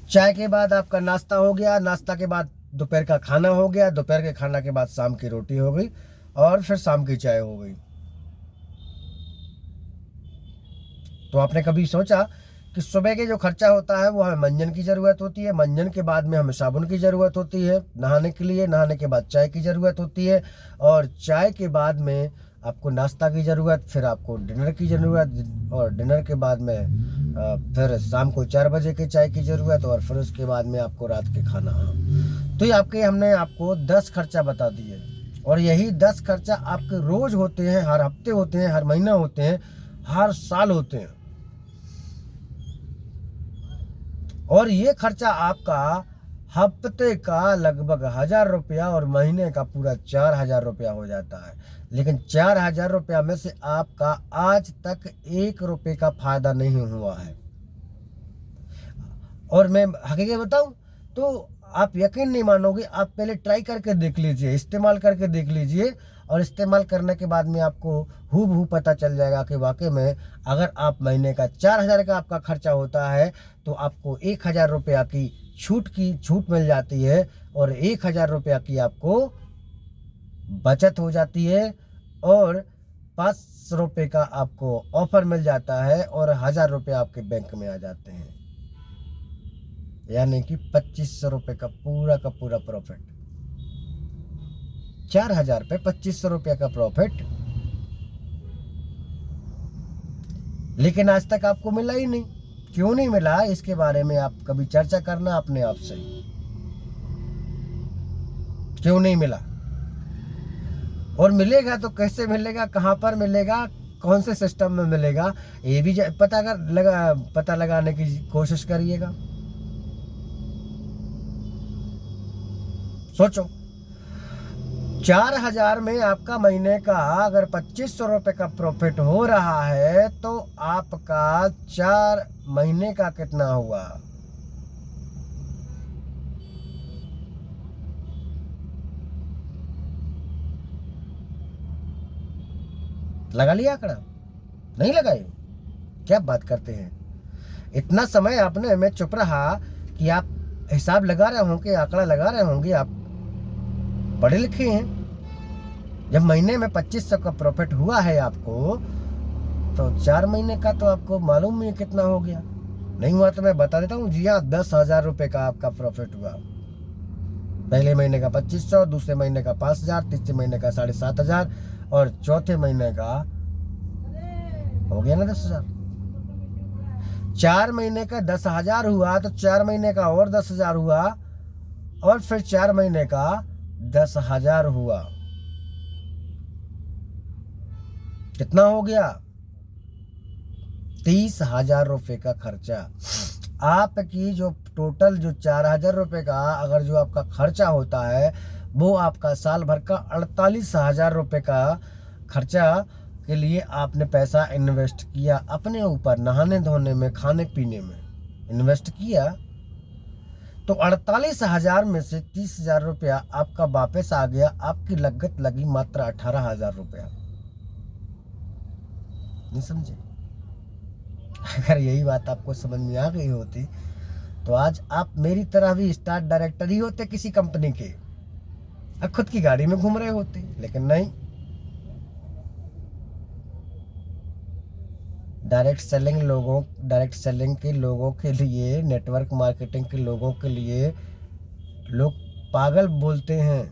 चाय के बाद आपका नाश्ता हो गया, नाश्ता के बाद दोपहर का खाना हो गया, दोपहर के खाना के बाद शाम की रोटी हो गई और फिर शाम की चाय हो गई। तो आपने कभी सोचा कि सुबह के जो खर्चा होता है वो हमें मंजन की ज़रूरत होती है, मंजन के बाद में हमें साबुन की ज़रूरत होती है नहाने के लिए, नहाने के बाद चाय की ज़रूरत होती है और चाय के बाद में आपको नाश्ता की ज़रूरत, फिर आपको डिनर की ज़रूरत और डिनर के बाद में फिर शाम को 4 बजे की चाय की ज़रूरत और फिर उसके बाद में आपको रात के खाना। तो ये आपके हमने आपको 10 खर्चा बता दिए और यही 10 खर्चा आपके रोज़ होते हैं, हर हफ्ते होते हैं, हर महीना होते हैं, हर साल होते हैं। और ये खर्चा आपका हफ्ते का लगभग 1,000 रुपया और महीने का पूरा 4,000 रुपया हो जाता है। लेकिन 4,000 रुपया में से आपका आज तक 1 रुपये का फायदा नहीं हुआ है। और मैं हकीकत बताऊं तो आप यकीन नहीं मानोगे, आप पहले ट्राई करके देख लीजिए, इस्तेमाल करके देख लीजिए और इस्तेमाल करने के बाद में आपको हूबहू पता चल जाएगा कि वाकई में अगर आप महीने का 4,000 का आपका खर्चा होता है तो आपको 1,000 रुपया की छूट मिल जाती है और 1,000 रुपया की आपको बचत हो जाती है और 500 रुपये का आपको ऑफर मिल जाता है और 1,000 रुपये आपके बैंक में आ जाते हैं। यानी कि 2,500 रुपये का पूरा प्रॉफिट। 4,000 पे 2,500 रुपये का प्रॉफिट। लेकिन आज तक आपको मिला ही नहीं। क्यों नहीं मिला, इसके बारे में आप कभी चर्चा करना अपने आप से। क्यों नहीं मिला और मिलेगा तो कैसे मिलेगा, कहां पर मिलेगा, कौन से सिस्टम में मिलेगा, ये भी पता लगाने की कोशिश करिएगा। सोचो 4,000 में आपका महीने का अगर 2,500 रुपये का प्रॉफिट हो रहा है तो आपका 4 महीने का कितना हुआ। लगा लिया आंकड़ा? नहीं लगाए? क्या बात करते हैं। इतना समय आपने मैं चुप रहा कि आप हिसाब लगा रहे होंगे, आंकड़ा लगा रहे होंगे। आप पढ़े लिखे हैं। जब महीने में 2,500 का प्रॉफिट हुआ है आपको तो 4 महीने का तो आपको मालूम ही कितना हो गया। नहीं हुआ तो मैं बता देता हूँ। जी हाँ, 10,000 रुपये का आपका प्रॉफिट हुआ। पहले महीने का 2,500, दूसरे महीने का 5,000, तीसरे महीने का 7,500 और चौथे महीने का हो गया ना 10,000। 4 महीने का 10,000 हुआ तो 4 महीने का और 10,000 हुआ और फिर 4 महीने का 10,000 हुआ। कितना हो गया? 30,000 रुपये का खर्चा। आपकी जो टोटल जो 4,000 रुपये का अगर जो आपका खर्चा होता है वो आपका साल भर का 48,000 रुपये का खर्चा के लिए आपने पैसा इन्वेस्ट किया अपने ऊपर, नहाने धोने में, खाने पीने में इन्वेस्ट किया। तो 48,000 में से 30,000 रुपया आपका वापस आ गया। आपकी लागत लगी मात्र 18,000 रुपया। नहीं समझे? अगर यही बात आपको समझ में आ गई होती तो आज आप मेरी तरह भी स्टार डायरेक्टर ही होते किसी कंपनी के, अब खुद की गाड़ी में घूम रहे होते। लेकिन नहीं, डायरेक्ट सेलिंग के लोगों के लिए, नेटवर्क मार्केटिंग के लोगों के लिए लोग पागल बोलते हैं।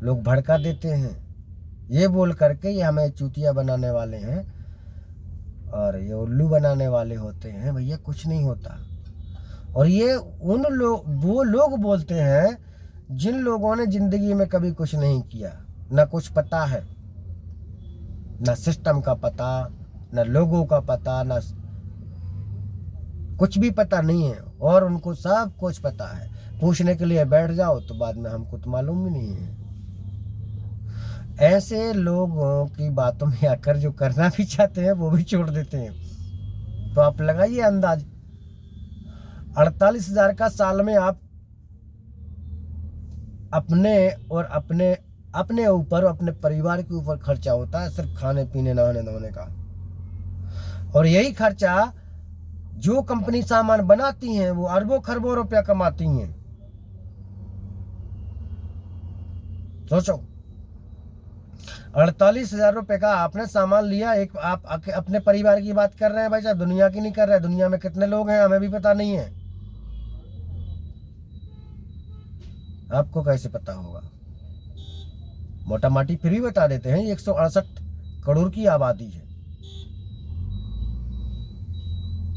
लोग भड़का देते हैं ये बोल करके ये हमें चूतिया बनाने वाले हैं और ये उल्लू बनाने वाले होते हैं। भैया कुछ नहीं होता। और ये वो लोग बोलते हैं जिन लोगों ने जिंदगी में कभी कुछ नहीं किया, ना कुछ पता है, ना सिस्टम का पता, ना लोगों का पता, ना कुछ भी पता नहीं है और उनको सब कुछ पता है। पूछने के लिए बैठ जाओ तो बाद में हमको तो मालूम ही नहीं है। ऐसे लोगों की बातों में आकर जो करना भी चाहते हैं वो भी छोड़ देते हैं। तो आप लगाइए अंदाज, 48,000 का साल में आप अपने और अपने ऊपर, अपने परिवार के ऊपर खर्चा होता है सिर्फ खाने पीने नहाने धोने का। और यही खर्चा जो कंपनी सामान बनाती हैं वो अरबों खरबों रुपया कमाती हैं। सोचो, 48,000 रुपए का आपने सामान लिया। एक आप अपने परिवार की बात कर रहे हैं भाई साहब, दुनिया की नहीं कर रहे हैं। दुनिया में कितने लोग हैं हमें भी पता नहीं है, आपको कैसे पता होगा? मोटा माटी फिर भी बता देते हैं, 168 करोड़ की आबादी है।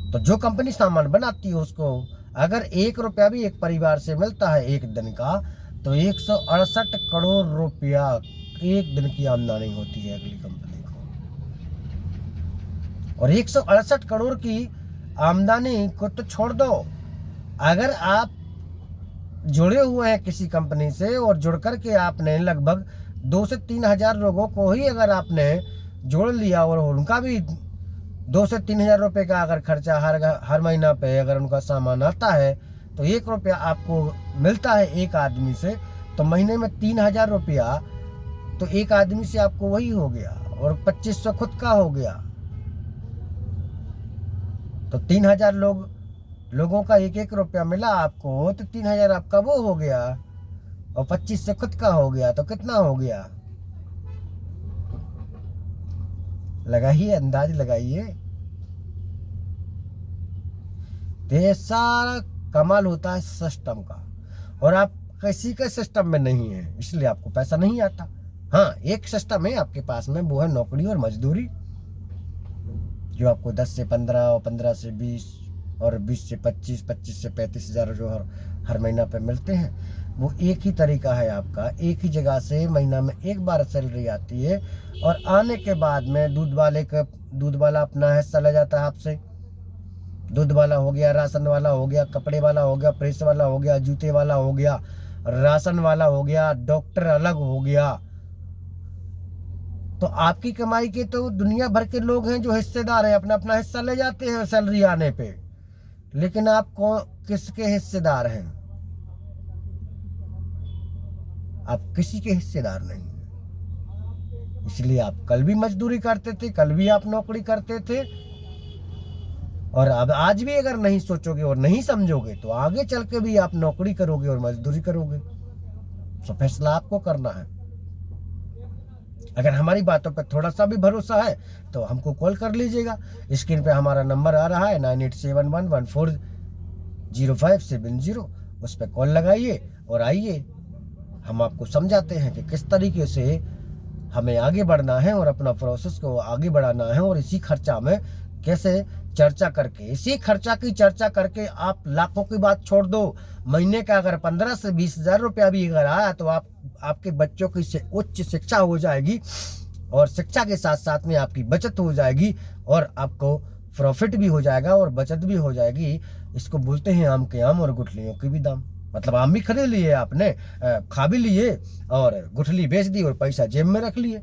तो जो कंपनी सामान बनाती है उसको अगर 1 रुपया भी एक परिवार से मिलता है एक दिन का, तो 168 करोड़ रुपया एक दिन की आमदनी होती है अगली कंपनी को। और 168 करोड़ की आमदनी को तो छोड़ दो, अगर आप जुड़े हुए हैं किसी कंपनी से और जुड़ करके आपने लगभग 2 से 3 हजार लोगों को ही अगर आपने जोड़ लिया और उनका भी 2 से 3 हजार रुपये का अगर खर्चा हर महीना पे अगर उनका सामान आता है, तो 1 रुपया आपको मिलता है एक आदमी से, तो महीने में 3,000 रुपया तो एक आदमी से आपको वही हो गया, और 2500 खुद का हो गया। तो 3,000 लोगों का 1-1 रुपया मिला आपको, तो 3,000 आपका वो हो गया, और 25 से खुद का हो गया, तो कितना हो गया? लगाइए, अंदाज लगाइए। तो ये सारा कमाल होता है सिस्टम का, और आप किसी के सिस्टम में नहीं है, इसलिए आपको पैसा नहीं आता। हाँ, एक सिस्टम है आपके पास में, वो है नौकरी और मजदूरी, जो आपको 10 से 15 और 15 से 20 और 20 से 25, 25 से 35 हजार जो हर महीना पे मिलते हैं। वो एक ही तरीका है आपका, एक ही जगह से महीना में एक बार सैलरी आती है, और आने के बाद में दूध वाला अपना हिस्सा ले जाता है आपसे। दूध वाला हो गया, राशन वाला हो गया, कपड़े वाला हो गया, प्रेस वाला हो गया, जूते वाला हो गया, राशन वाला हो गया, डॉक्टर अलग हो गया। तो आपकी कमाई के तो दुनिया भर के लोग हैं जो हिस्सेदार हैं, अपना अपना हिस्सा ले जाते हैं सैलरी आने पे, लेकिन आप किसके हिस्सेदार हैं? आप किसी के हिस्सेदार नहीं हैं। इसलिए आप कल भी मजदूरी करते थे, कल भी आप नौकरी करते थे, और अब आज भी अगर नहीं सोचोगे और नहीं समझोगे तो आगे चल के भी आप नौकरी करोगे और मजदूरी करोगे। तो फैसला आपको करना है। अगर हमारी बातों पर थोड़ा सा भी भरोसा है तो हमको कॉल कर लीजिएगा। स्क्रीन पे हमारा नंबर आ रहा है 9871140570, उस पर कॉल लगाइए और आइए, हम आपको समझाते हैं कि किस तरीके से हमें आगे बढ़ना है और अपना प्रोसेस को आगे बढ़ाना है, और इसी खर्चा में कैसे चर्चा करके, इसी खर्चा की चर्चा करके आप लाखों की बात छोड़ दो, महीने का अगर 15 से 20 हजार रुपया भी अगर आया तो आपके बच्चों की उच्च शिक्षा हो जाएगी, और शिक्षा के साथ साथ में आपकी बचत हो जाएगी, और आपको प्रॉफिट भी हो जाएगा और बचत भी हो जाएगी। इसको बोलते हैं आम के आम और गुठलियों के भी दाम। मतलब आम भी खरीद लिए आपने, खा भी लिए, और गुठली बेच दी और पैसा जेब में रख लिए।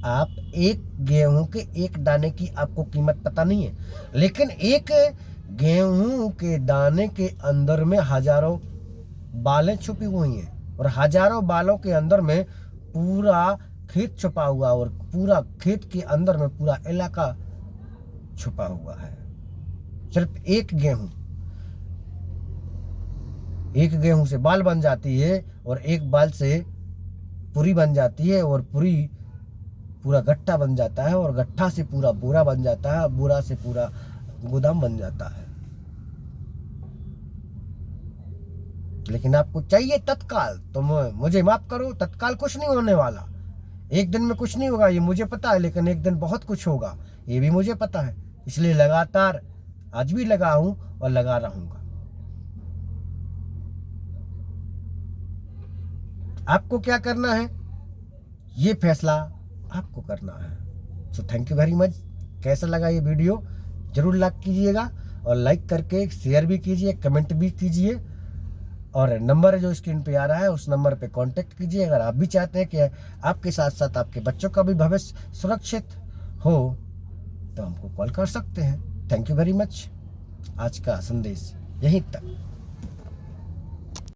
आप एक गेहूं के एक दाने की आपको कीमत पता नहीं है, लेकिन एक गेहूं के दाने के अंदर में हजारों बालें छुपी हुई हैं, और हजारों बालों के अंदर में पूरा खेत छुपा हुआ, और पूरा खेत के अंदर में पूरा इलाका छुपा हुआ है। सिर्फ एक गेहूं से बाल बन जाती है, और एक बाल से पूरी बन जाती है, और पूरा गट्ठा बन जाता है, और गट्ठा से पूरा बोरा बन जाता है, बोरा से पूरा गोदाम बन जाता है। लेकिन आपको चाहिए तत्काल, तो मुझे माफ करो, तत्काल कुछ नहीं होने वाला। एक दिन में कुछ नहीं होगा, ये मुझे पता है, लेकिन एक दिन बहुत कुछ होगा, ये भी मुझे पता है। इसलिए लगातार आज भी लगा हूं और लगा रहूंगा। आपको क्या करना है, ये फैसला आपको करना है। So thank you very much. कैसा लगा ये वीडियो जरूर लाइक कीजिएगा, और लाइक करके शेयर भी कीजिए, कमेंट भी कीजिए, और नंबर जो स्क्रीन पे आ रहा है उस नंबर पे कांटेक्ट कीजिए। अगर आप भी चाहते हैं कि आपके साथ साथ आपके बच्चों का भी भविष्य सुरक्षित हो तो हमको कॉल कर सकते हैं। Thank you very much. आज का संदेश यहीं तक।